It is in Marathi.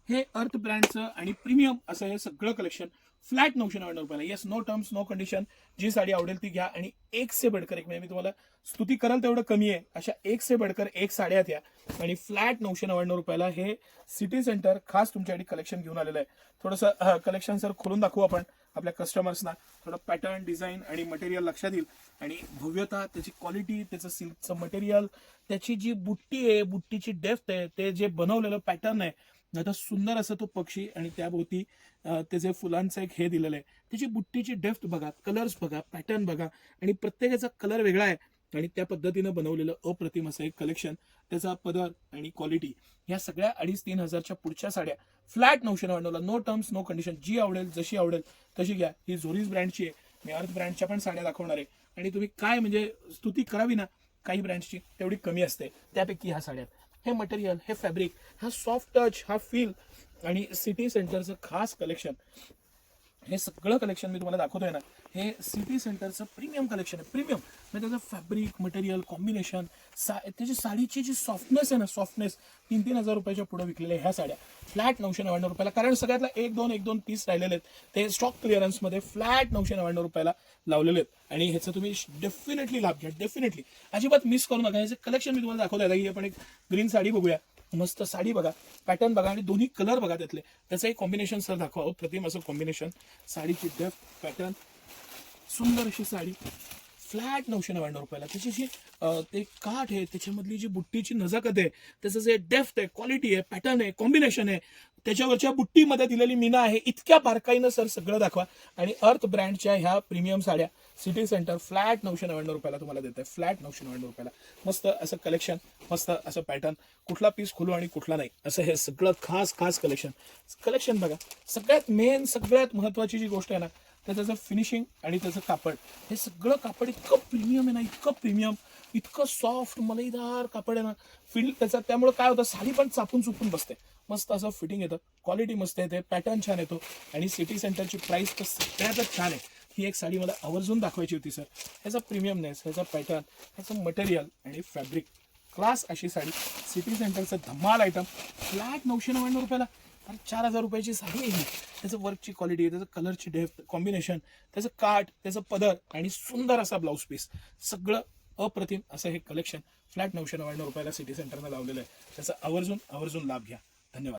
हे अर्थ ब्रँडचं आणि प्रीमियम असं हे सगळं कलेक्शन फ्लॅट 999 रुपयाला. Yes, no terms no condition. जी साडी आवडेल ती घ्या आणि एक से बडकर एक, म्हणजे मी तुम्हाला स्तुती कराल तेवढं कमी आहे अशा एक से बडकर एक साड्या द्या आणि फ्लॅट 999 रुपयाला हे सिटी सेंटर खास तुमच्यासाठी कलेक्शन घेऊन आलेलं आहे. थोडंसं कलेक्शन सर खोलून दाखवू आपण आपल्या कस्टमर्सना. थोडं पॅटर्न डिझाईन आणि मटेरियल लक्षात येईल आणि भव्यता, त्याची क्वालिटी, त्याचं सिल्कचं मटेरियल, त्याची जी बुट्टी आहे, बुट्टीची डेप्थ आहे, ते जे बनवलेलं पॅटर्न आहे, आता सुंदर असं तो पक्षी आणि त्याभोवती त्याचे फुलांचं एक हे दिलेलं आहे. त्याची बुट्टीची डेप्थ बघा, कलर्स बघा, पॅटर्न बघा आणि प्रत्येकाचा कलर वेगळा आहे आणि त्या पद्धतीनं बनवलेलं अप्रतिम असं एक कलेक्शन. त्याचा पदर आणि क्वालिटी ह्या सगळ्या 2,500-3,000 हजारच्या पुढच्या साड्या फ्लॅट 999ला. No terms no condition. जी आवडेल जशी आवडेल तशी घ्या. ही झोरीज ब्रँडची आहे. मी अर्थ ब्रँडच्या पण साड्या दाखवणार आहे आणि तुम्ही काय म्हणजे स्तुती करावी ना काही ब्रँड्सची तेवढी कमी असते. त्यापैकी ह्या साड्या, हे मटेरियल, हे फॅब्रिक, हा सॉफ्ट टच, हा फील आणि सिटी सेंटरचं खास कलेक्शन. हे सगळं कलेक्शन मी तुम्हाला दाखवतोय ना, हे सिटी सेंटरचं प्रीमियम कलेक्शन आहे. प्रीमियम म्हणजे त्याचं फॅब्रिक, मटेरियल, कॉम्बिनेशन, त्याची साडीची जी सॉफ्टनेस आहे ना, सॉफ्टनेस 3-3 हजार रुपयाच्या पुढे विकलेल्या ह्या साड्या फ्लॅट 999 रुपयाला. कारण सगळ्यातला 1-2 पीस राहिलेले आहेत, ते स्टॉक क्लिअरन्समध्ये फ्लॅट 999 रुपयाला लावलेले आहेत आणि ह्याचं तुम्ही डेफिनेटली लाभ घ्या. डेफिनेटली अजिबात मिस करू नका. ह्याचं कलेक्शन मी तुम्हाला दाखवतोय. ही आपण एक ग्रीन साडी बघूया. मस्त साडी बघा, पॅटर्न बघा आणि दोन्ही कलर बघा त्यातले. त्याचंही कॉम्बिनेशन सर दाखवा. प्रतिम असं कॉम्बिनेशन, साडीची डेप्थ, पॅटर्न, सुंदर अशी साडी फ्लॅट 999 रुपयाला. त्याची जी ते काठ आहे, त्याच्यामधली जी बुट्टीची नजाकत आहे, त्याचं जे डेप्थ आहे, क्वालिटी आहे, पॅटर्न आहे, कॉम्बिनेशन आहे, त्याच्यावरच्या बुट्टीमध्ये दिलेली मीना आहे, इतक्या बारकाईनं सर सगळं दाखवा. आणि अर्थ ब्रँडच्या ह्या प्रीमियम साड्या सिटी सेंटर फ्लॅट 999 रुपयाला तुम्हाला देत आहे. फ्लॅट 999 रुपयाला. मस्त असं कलेक्शन, मस्त असं पॅटर्न, कुठला पीस खोलू आणि कुठला नाही असं हे सगळं खास खास कलेक्शन. कलेक्शन बघा. सगळ्यात मेन, सगळ्यात महत्त्वाची जी गोष्ट आहे ना, त्याचं फिनिशिंग आणि त्याचं कापड. हे सगळं कापड इतकं प्रीमियम आहे ना, इतकं प्रीमियम, इतकं सॉफ्ट मलईदार कापड आहे ना, फील त्याचा. त्यामुळे काय होतं, साडी पण चापून चुपून बसते. मस्त असं फिटिंग येतं, क्वालिटी मस्त येते, पॅटर्न छान येतो आणि सिटी सेंटरची प्राइस तर सगळ्यातच छान आहे. ही एक साडी मला आवर्जून दाखवायची होती सर. ह्याचा प्रीमियमनेस, ह्याचा पॅटर्न, ह्याचं मटेरियल आणि फॅब्रिक, क्लास अशी साडी. सिटी सेंटरचं धमाल आयटम फ्लॅट 999 रुपयाला. 4,000 रुपयाची साडी आहे ही. त्याचं वर्कची क्वालिटी, त्याचं कलरची डेप्थ, कॉम्बिनेशन, त्याचं काठ, त्याचं पदर आणि सुंदर असा ब्लाऊज पीस, सगळं अप्रतिम असं हे कलेक्शन फ्लॅट 999 रुपयाला सिटी सेंटरनं लावलेलं आहे. त्याचा आवर्जून आवर्जून लाभ घ्या. धन्यवाद.